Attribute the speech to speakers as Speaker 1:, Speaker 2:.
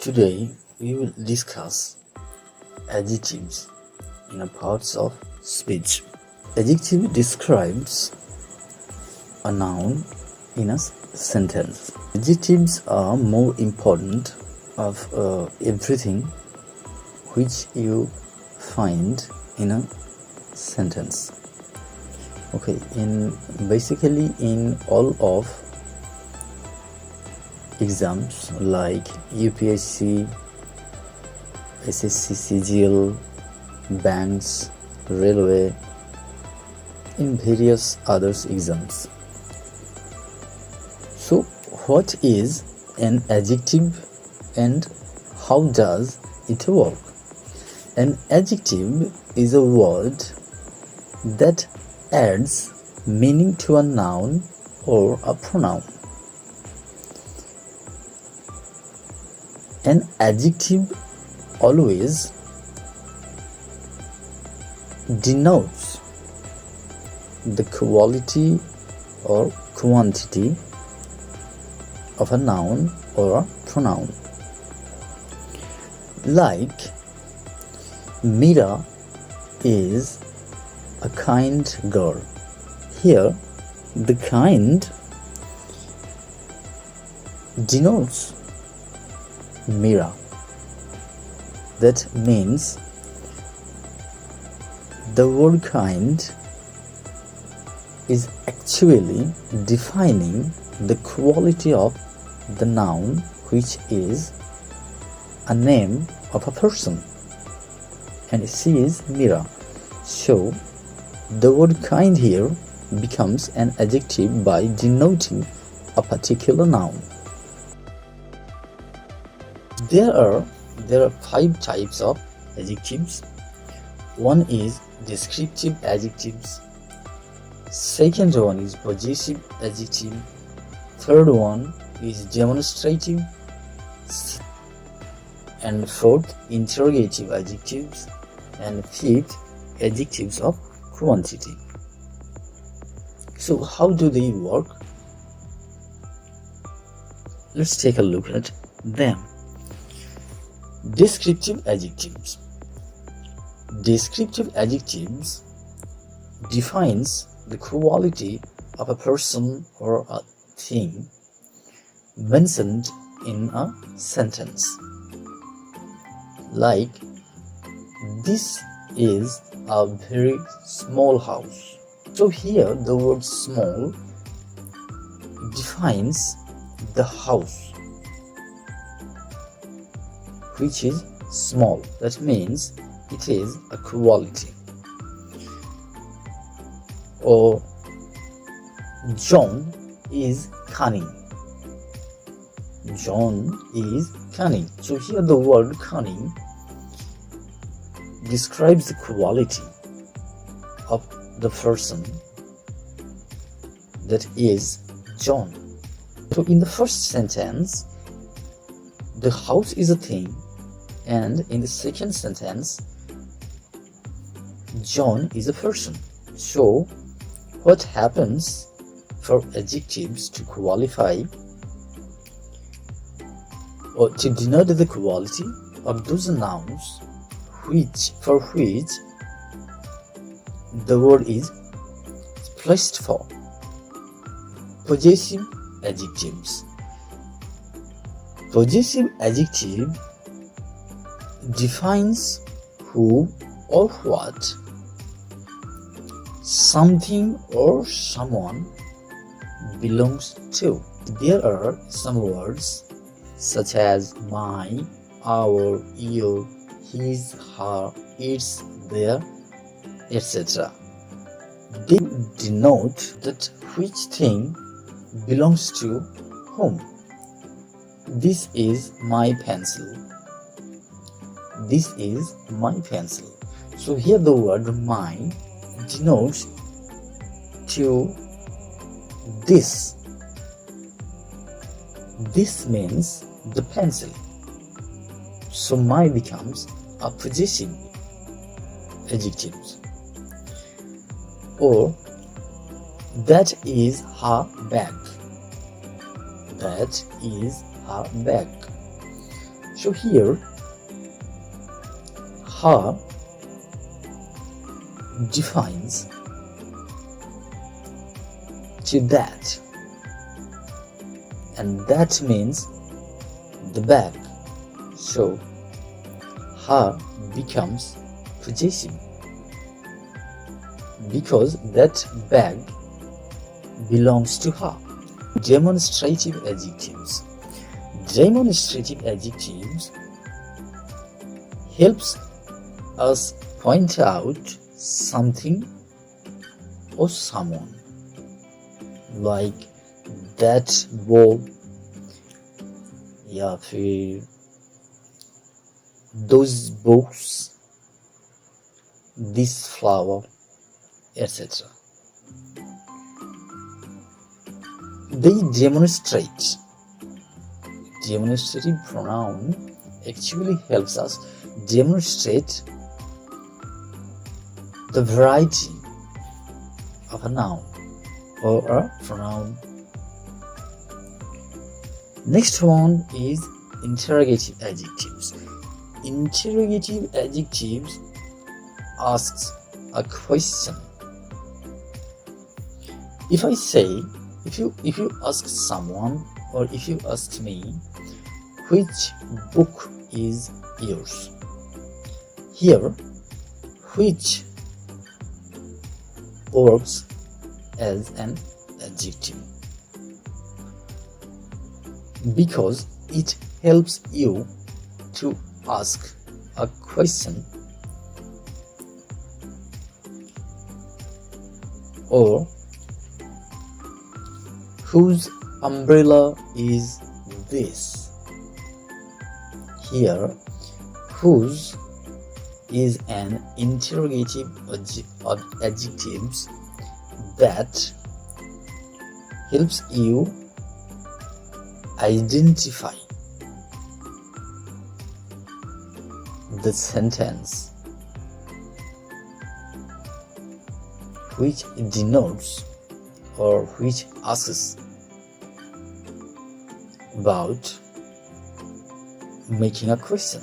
Speaker 1: Today we will discuss adjectives in a parts of speech. Adjective describes a noun in a sentence. Adjectives are more important of everything which you find in a sentence. Okay, basically in all of exams like UPSC, Ssc Cgl, banks, railway, in various others exams. So what is an adjective and how does it work? An adjective is a word that adds meaning to a noun or a pronoun. An adjective always denotes the quality or quantity of a noun or a pronoun. Like, Mira is a kind girl. Here, the kind denotes Mira. That means the word kind is actually defining the quality of the noun, which is a name of a person, and she is Mira. So the word kind here becomes an adjective by denoting a particular noun. There are 5 types of adjectives. One is descriptive adjectives. Second one is possessive adjective. Third one is demonstrative. And fourth, interrogative adjectives. And fifth, adjectives of quantity. So how do they work? Let's take a look at them. Descriptive adjectives. Descriptive adjectives defines the quality of a person or a thing mentioned in a sentence. Like, this is a very small house. So here the word small defines the house, which is small. That means it is a quality. Or John is cunning. John is cunning. So here the word cunning describes the quality of the person, that is John. So in the first sentence, the house is a thing, and in the second sentence, John is a person. So what happens for adjectives to qualify or to denote the quality of those nouns for which the word is placed for? Possessive adjectives. Possessive adjective defines who or what something or someone belongs to. There are some words such as my, our, your, his, her, its, their, etc. They denote that which thing belongs to whom. This is my pencil. This is my pencil. So here the word my denotes to this. This means the pencil. So my becomes a possessive adjective. Or that is her bag. That is her bag. So So here, her defines to that, and that means the bag. So her becomes possessive because that bag belongs to her. Demonstrative adjectives. Demonstrative adjectives helps us point out something or someone, like that ball, या फिर those books, this flower, etc. They demonstrate. Demonstrative pronoun actually helps us demonstrate the variety of a noun or a pronoun. Next one is interrogative adjectives. Interrogative adjectives asks a question. If I say, if you ask someone, or if you ask me, which book is yours? Here, which works as an adjective because it helps you to ask a question or whose umbrella is this? Here, whose is an interrogative adjective that helps you identify the sentence which denotes or which asks about making a question.